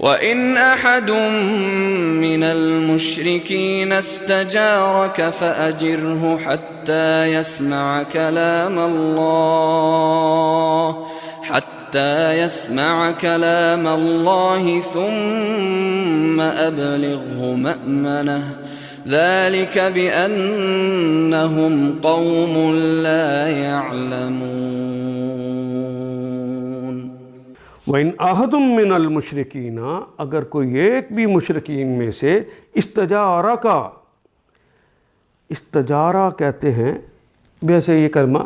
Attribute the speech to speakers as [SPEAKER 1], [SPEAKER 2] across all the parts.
[SPEAKER 1] وَإِنْ أَحَدٌ مِّنَ الْمُشْرِكِينَ اسْتَجَارَكَ فَأَجِرْهُ حَتَّى يَسْمَعَ كَلَامَ اللَّهِ ثُمَّ أَبْلِغْهُ مَأْمَنَهُ ذَلِكَ بِأَنَّهُمْ قَوْمٌ لَّا يَعْلَمُونَ۔
[SPEAKER 2] وَإِنْ أَحَدٌ مِّنَ الْمُشْرِكِينَ، اگر کوئی ایک بھی مشرکین میں سے استجارہ کا، استجارہ کہتے ہیں، ویسے یہ کلمہ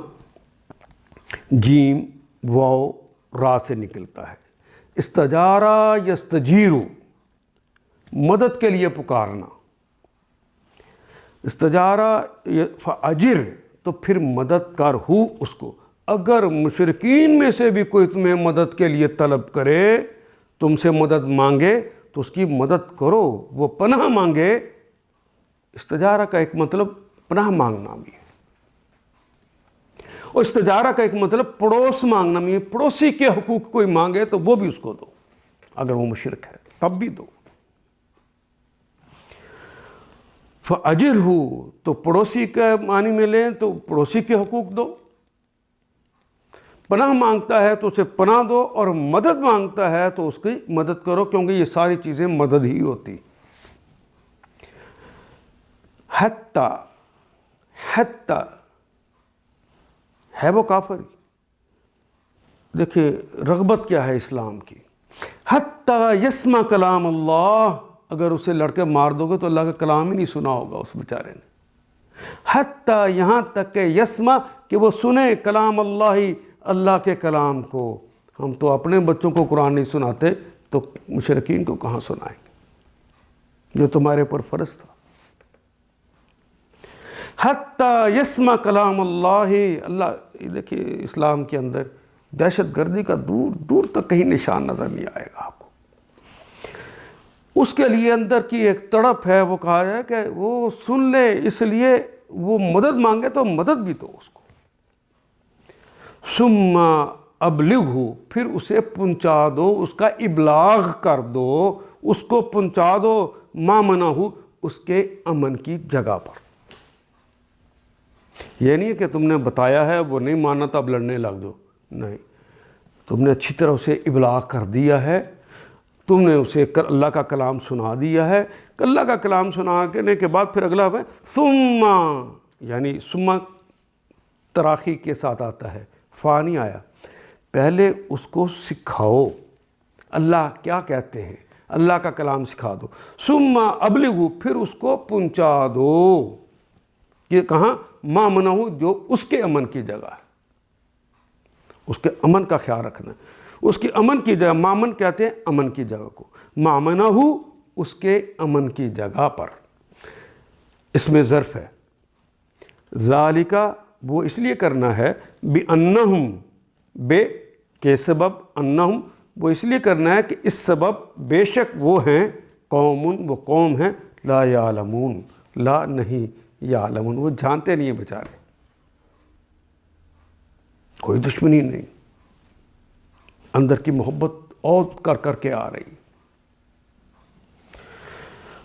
[SPEAKER 2] جیم واو را سے نکلتا ہے۔ استجارہ یستجیرو، مدد کے لیے پکارنا۔ استجارہ فاجر، تو پھر مدد کر ہو اس کو۔ اگر مشرکین میں سے بھی کوئی تمہیں مدد کے لیے طلب کرے، تم سے مدد مانگے تو اس کی مدد کرو، وہ پناہ مانگے۔ استجارہ کا ایک مطلب پناہ مانگنا بھی ہے، اور استجارہ کا ایک مطلب پڑوس مانگنا بھی ہے۔ پڑوسی کے حقوق کوئی مانگے تو وہ بھی اس کو دو، اگر وہ مشرک ہے تب بھی دو۔ فَأَجِرْهُ، تو پڑوسی کے معنی میں لیں تو پڑوسی کے حقوق دو۔ پناہ مانگتا ہے تو اسے پناہ دو، اور مدد مانگتا ہے تو اس کی مدد کرو، کیونکہ یہ ساری چیزیں مدد ہی ہوتی۔ حتی ہے وہ کافر۔ دیکھیں رغبت کیا ہے اسلام کی۔ حتی یسمع کلام اللہ، اگر اسے لڑکے مار دو گے تو اللہ کا کلام ہی نہیں سنا ہوگا اس بیچارے نے۔ حتی، یہاں تک کہ یسمع، کہ وہ سنے کلام اللہ، اللہ کے کلام کو۔ ہم تو اپنے بچوں کو قرآن نہیں سناتے تو مشرکین کو کہاں سنائیں گے، جو تمہارے اوپر فرض تھا۔ حتی یسمع کلام اللہ، اللہ، دیکھیے اسلام کے اندر دہشت گردی کا دور دور تک کہیں نشان نظر نہیں آئے گا آپ کو۔ اس کے لیے اندر کی ایک تڑپ ہے، وہ کہا جائے کہ وہ سن لے، اس لیے وہ مدد مانگے تو مدد بھی دو اس کو۔ ثم ابلغہ، پھر اسے پہنچا دو، اس کا ابلاغ کر دو، اس کو پہنچا دو، ما منعہ، اس کے امن کی جگہ پر۔ یہ نہیں ہے کہ تم نے بتایا ہے وہ نہیں مانا تو اب لڑنے لگ دو، نہیں، تم نے اچھی طرح اسے ابلاغ کر دیا ہے، تم نے اسے اللہ کا کلام سنا دیا ہے۔ اللہ کا کلام سنانے کے بعد پھر اگلا ہے ثم، یعنی ثم تراخی کے ساتھ آتا ہے، فا نہیں آیا۔ پہلے اس کو سکھاؤ اللہ کیا کہتے ہیں، اللہ کا کلام سکھا دو۔ ثم ابلغوا، پھر اس کو پہنچا دو، یہ کہاں، ما منعہ، جو اس کے امن کی جگہ ہے، اس کے امن کا خیال رکھنا ہے۔ اس کی امن کی جگہ، مامن کہتے ہیں امن کی جگہ کو، ما منعہ، اس کے امن کی جگہ پر۔ اس میں ظرف ہے، ذالک، وہ اس لیے کرنا ہے، بِأَنَّهُمْ، بے کے سبب، انہم، وہ اس لیے کرنا ہے کہ اس سبب بے شک وہ ہیں، قوم، وہ قوم ہیں، لا یعلمون، لا نہیں یعلمون، وہ جانتے نہیں ہیں بیچارے، کوئی دشمنی نہیں، اندر کی محبت اور کر کر کے آ رہی۔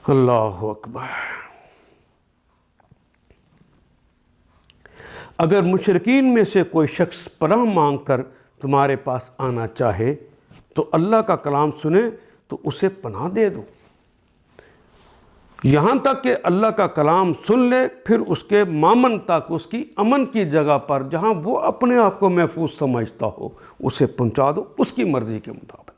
[SPEAKER 2] اللہ اکبر۔ اگر مشرکین میں سے کوئی شخص پناہ مانگ کر تمہارے پاس آنا چاہے تو اللہ کا کلام سنے تو اسے پناہ دے دو، یہاں تک کہ اللہ کا کلام سن لے، پھر اس کے مامن تک، اس کی امن کی جگہ پر، جہاں وہ اپنے آپ کو محفوظ سمجھتا ہو، اسے پہنچا دو اس کی مرضی کے مطابق۔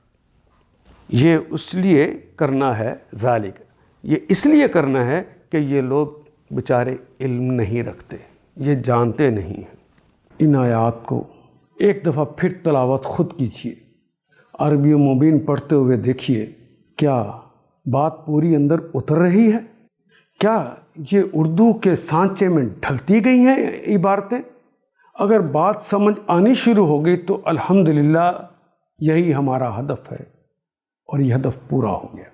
[SPEAKER 2] یہ اس لیے کرنا ہے، ذالک، یہ اس لیے کرنا ہے کہ یہ لوگ بیچارے علم نہیں رکھتے، یہ جانتے نہیں ہیں۔ ان آیات کو ایک دفعہ پھر تلاوت خود کیجیے، عربی مبین پڑھتے ہوئے دیکھیے، کیا بات پوری اندر اتر رہی ہے؟ کیا یہ اردو کے سانچے میں ڈھلتی گئی ہیں عبارتیں؟ اگر بات سمجھ آنی شروع ہو گئی تو الحمدللہ یہی ہمارا ہدف ہے، اور یہ ہدف پورا ہو گیا۔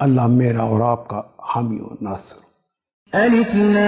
[SPEAKER 2] اللہ میرا اور آپ کا حامی و ناصر۔
[SPEAKER 3] الف لام